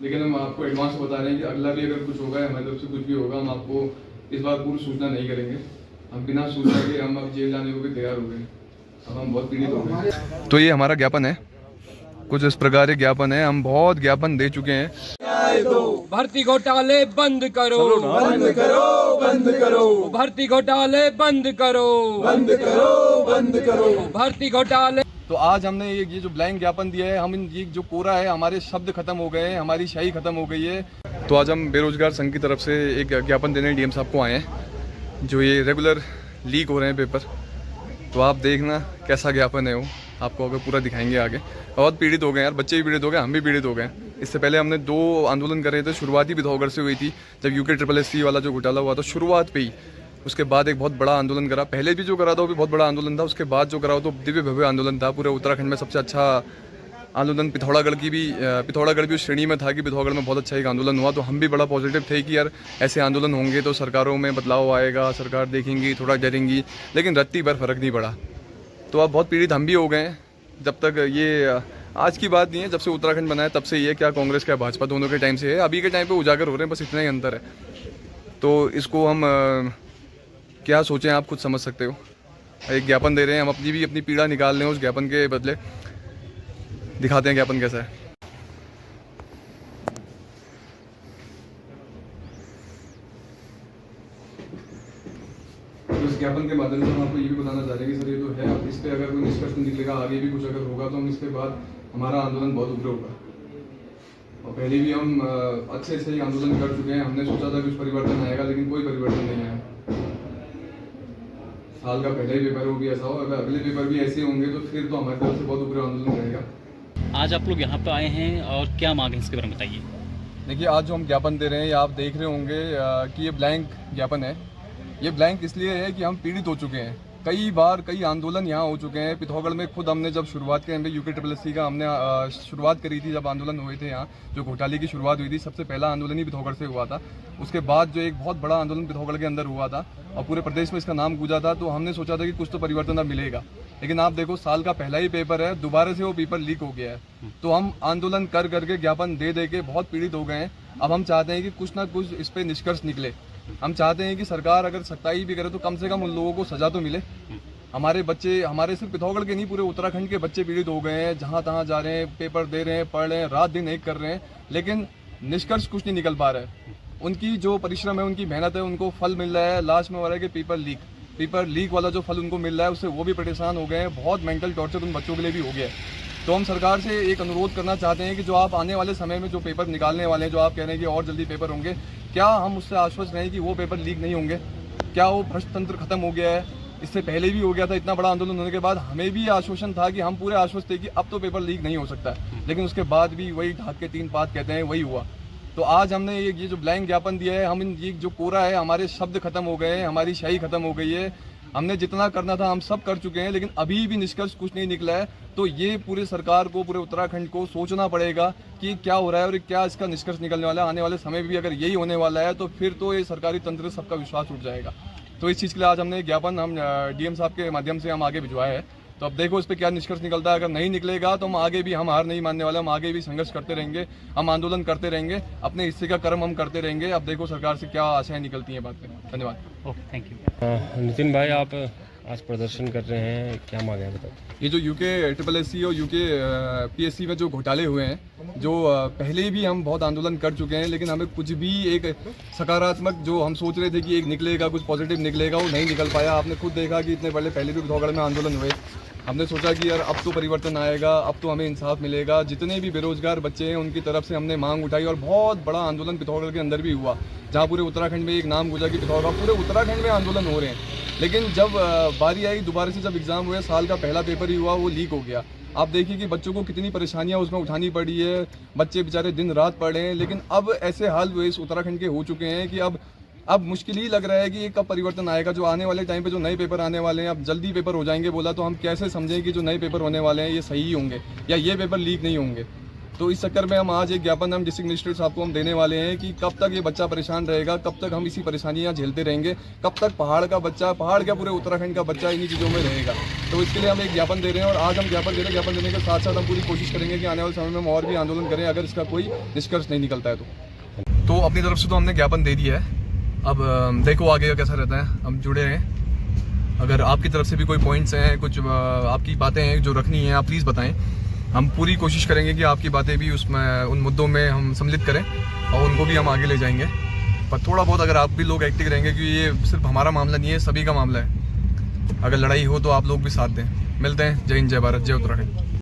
लेकिन हम आपको एडवांस बता रहे हैं कि अगला भी अगर कुछ होगा, हमारी तरफ से कुछ भी होगा, हम आपको इस बार पूरी सूचना नहीं करेंगे। हम बिना सूचना के हम अब जेल जाने को भी तैयार हो गए। अब हम बहुत पीड़ित हो गए। तो ये हमारा ज्ञापन है, कुछ इस प्रकार के ज्ञापन है। हम बहुत ज्ञापन दे चुके हैं। भर्ती घोटाले बंद करो, बंद करो, बंद करो, भर्ती घोटाले बंद करो, बंद करो, बंद करो, भर्ती घोटाले। तो आज हमने ये जो ब्लैंक ज्ञापन दिया है, हम ये जो कोरा है, हमारे शब्द खत्म हो गए हैं, हमारी शाही खत्म हो गई है। तो आज हम बेरोजगार संघ की तरफ से एक ज्ञापन देने डीएम साहब को आए हैं, जो ये रेगुलर लीक हो रहे हैं पेपर। तो आप देखना कैसा ज्ञापन है वो, आपको अगर पूरा दिखाएंगे आगे। बहुत पीड़ित हो गए यार, बच्चे भी पीड़ित हो गए, हम भी पीड़ित हो गए। इससे पहले हमने 2 आंदोलन करे थे। शुरुआती पिथौरागढ़ से हुई थी, जब यूके SSSC वाला जो घोटाला हुआ था शुरुआत पे ही। उसके बाद एक बहुत बड़ा आंदोलन करा, पहले भी जो करा था वो भी बहुत बड़ा आंदोलन था। उसके बाद जो करा वो तो दिव्य भव्य आंदोलन था। पूरे उत्तराखंड में सबसे अच्छा आंदोलन पिथौरागढ़ भी उस श्रेणी में था कि पिथौरागढ़ में बहुत अच्छा एक आंदोलन हुआ। तो हम भी बड़ा पॉजिटिव थे कि यार ऐसे आंदोलन होंगे तो सरकारों में बदलाव आएगा, सरकार देखेंगी, थोड़ा डरेंगी। लेकिन रत्ती भर फर्क नहीं पड़ा। तो अब बहुत पीड़ित हम भी हो गए हैं। जब तक ये आज की बात नहीं है, जब से उत्तराखंड बना है तब से ये क्या कांग्रेस क्या भाजपा दोनों के टाइम से है, अभी के टाइम पे उजागर हो रहे हैं, बस इतना ही अंतर है। तो इसको हम क्या सोचें, आप खुद समझ सकते हो। एक ज्ञापन दे रहे हैं, हम अपनी पीड़ा निकाल रहे हैं उस ज्ञापन के बदले। दिखाते हैं ज्ञापन कैसा है। इस ज्ञापन के माध्यम से हम आपको ये भी बताना चाह रहे हैं कि सर ये तो है, अब इस पर अगर कोई निष्कर्ष निकलेगा, आगे भी कुछ अगर होगा तो हम इसके बाद हमारा आंदोलन बहुत उग्र होगा। और पहले भी हम अच्छे से आंदोलन कर चुके हैं। हमने सोचा था कुछ परिवर्तन आएगा, लेकिन कोई परिवर्तन नहीं आया। साल का पहला ही पेपर हो भी ऐसा हो, अगर अगले पेपर भी ऐसे होंगे तो फिर तो हमारी तरफ से बहुत उग्र आंदोलन रहेगा। आज आप लोग यहाँ पे आए हैं और क्या मांग है इसके बारे में बताइए। देखिए, आज जो हम ज्ञापन दे रहे हैं, ये आप देख रहे होंगे कि ये ब्लैंक ज्ञापन है। ये ब्लैंक इसलिए है कि हम पीड़ित हो चुके हैं। कई बार कई आंदोलन यहाँ हो चुके हैं। पिथौरागढ़ में खुद हमने जब शुरुआत के यूके SSSC का हमने शुरुआत करी थी, जब आंदोलन हुए थे यहाँ, जो घोटाले की शुरुआत हुई थी, सबसे पहला आंदोलन ही पिथौरागढ़ से हुआ था। उसके बाद जो एक बहुत बड़ा आंदोलन पिथौरागढ़ के अंदर हुआ था और पूरे प्रदेश में इसका नाम गूंजा था। तो हमने सोचा था कि कुछ तो परिवर्तन अब मिलेगा। लेकिन आप देखो, साल का पहला ही पेपर है, दोबारा से वो पेपर लीक हो गया है। तो हम आंदोलन कर करके, ज्ञापन दे दे के बहुत पीड़ित हो गए हैं। अब हम चाहते हैं कि कुछ ना कुछ इस पर निष्कर्ष निकले। हम चाहते हैं कि सरकार अगर सख्ताई भी करे तो कम से कम उन लोगों को सजा तो मिले। हमारे बच्चे, हमारे सिर्फ पिथौरागढ़ के नहीं, पूरे उत्तराखंड के बच्चे पीड़ित हो गए हैं। जहाँ तहाँ जा रहे हैं, पेपर दे रहे हैं, पढ़ रहे हैं, रात दिन एक कर रहे हैं, लेकिन निष्कर्ष कुछ नहीं निकल पा रहा है। उनकी जो परिश्रम है, उनकी मेहनत है, उनको फल मिल रहा है। लास्ट में हो रहा है कि पेपर लीक वाला जो फल उनको मिल रहा है, उससे वो भी परेशान हो गए हैं। बहुत मेंटल टॉर्चर उन बच्चों के लिए भी हो गया है। तो हम सरकार से एक अनुरोध करना चाहते हैं कि जो आप आने वाले समय में जो पेपर निकालने वाले हैं, जो आप कह रहे हैं कि और जल्दी पेपर होंगे, क्या हम उससे आश्वस्त रहें कि वो पेपर लीक नहीं होंगे? क्या वो भ्रष्ट तंत्र खत्म हो गया है? इससे पहले भी हो गया था। इतना बड़ा आंदोलन होने के बाद हमें भी आश्वासन था कि हम पूरे आश्वस्त थे कि अब तो पेपर लीक नहीं हो सकता, लेकिन उसके बाद भी वही ढाक के 3 पात कहते हैं, वही हुआ। तो आज हमने ये जो ब्लैंक ज्ञापन दिया है, हम ये जो कोरा है, हमारे शब्द खत्म हो गए हैं, हमारी शाही खत्म हो गई है। हमने जितना करना था हम सब कर चुके हैं, लेकिन अभी भी निष्कर्ष कुछ नहीं निकला है। तो ये पूरे सरकार को, पूरे उत्तराखंड को सोचना पड़ेगा कि क्या हो रहा है और क्या इसका निष्कर्ष निकलने वाला है। आने वाले समय में भी अगर यही होने वाला है तो फिर तो ये सरकारी तंत्र सबका विश्वास उठ जाएगा। तो इस चीज़ के लिए आज हमने ज्ञापन हम डीएम साहब के माध्यम से हम आगे भिजवाया है। तो अब देखो इस पर क्या निष्कर्ष निकलता है। अगर नहीं निकलेगा तो हम आगे भी, हम हार नहीं मानने वाले, हम आगे भी संघर्ष करते रहेंगे, हम आंदोलन करते रहेंगे, अपने हिस्से का कर्म हम करते रहेंगे। अब देखो सरकार से क्या आशाएं निकलती हैं बात में। धन्यवाद। Okay, thank you. नितिन भाई, आप आज प्रदर्शन कर रहे हैं, क्या मांगे बताओ। ये जो यूके SSSC और यूके PSC में जो घोटाले हुए हैं, जो पहले भी हम बहुत आंदोलन कर चुके हैं, लेकिन हमें कुछ भी एक सकारात्मक जो हम सोच रहे थे कि एक निकलेगा, कुछ पॉजिटिव निकलेगा, वो नहीं निकल पाया। आपने खुद देखा कि इतने पहले भी पिथौरागढ़ में आंदोलन हुए। हमने सोचा कि यार अब तो परिवर्तन आएगा, अब तो हमें इंसाफ मिलेगा। जितने भी बेरोजगार बच्चे हैं उनकी तरफ से हमने मांग उठाई और बहुत बड़ा आंदोलन पिथौरागढ़ के अंदर भी हुआ, जहाँ पूरे उत्तराखंड में एक नाम गूंजा कि पिथौरागढ़, पूरे उत्तराखंड में आंदोलन हो रहे हैं। लेकिन जब बारी आई दोबारा से, जब एग्जाम हुए, साल का पहला पेपर ही हुआ, वो लीक हो गया। आप देखिए कि बच्चों को कितनी परेशानियां उसमें उठानी पड़ी है। बच्चे बेचारे दिन रात पढ़ रहे हैं, लेकिन अब ऐसे हाल हुए इस उत्तराखंड के हो चुके हैं कि अब मुश्किल ही लग रहा है कि ये कब परिवर्तन आएगा। जो आने वाले टाइम पे जो नए पेपर आने वाले हैं, अब जल्दी पेपर हो जाएंगे बोला, तो हम कैसे समझें कि जो नए पेपर होने वाले हैं ये सही होंगे या ये पेपर लीक नहीं होंगे? तो इस चक्कर में हम आज एक ज्ञापन हम डिस्ट्रिक्ट मजिस्ट्रेट साहब को हम देने वाले हैं कि कब तक ये बच्चा परेशान रहेगा, कब तक हम इसी परेशानियाँ झेलते रहेंगे, कब तक पहाड़ का बच्चा, पहाड़ क्या पूरे उत्तराखंड का बच्चा इन्हीं चीज़ों में रहेगा। तो इसके लिए हम एक ज्ञापन दे रहे हैं और आज हम ज्ञापन दे रहे हैं। ज्ञापन देने के साथ साथ हम पूरी कोशिश करेंगे कि आने वाले समय में हम और भी आंदोलन करें अगर इसका कोई निष्कर्ष नहीं निकलता है तो अपनी तरफ से तो हमने ज्ञापन दे दिया है। अब देखो आगे कैसा रहता है, हम जुड़े हैं। अगर आपकी तरफ से भी कोई पॉइंट्स हैं, कुछ आपकी बातें हैं जो रखनी है, आप प्लीज़ बताएं। हम पूरी कोशिश करेंगे कि आपकी बातें भी उसमें उन मुद्दों में हम सम्मिलित करें और उनको भी हम आगे ले जाएंगे। पर थोड़ा बहुत अगर आप भी लोग एक्टिव रहेंगे, क्योंकि ये सिर्फ हमारा मामला नहीं है, सभी का मामला है। अगर लड़ाई हो तो आप लोग भी साथ दें। मिलते हैं। जय हिंद, जय भारत, जय उत्तराखंड।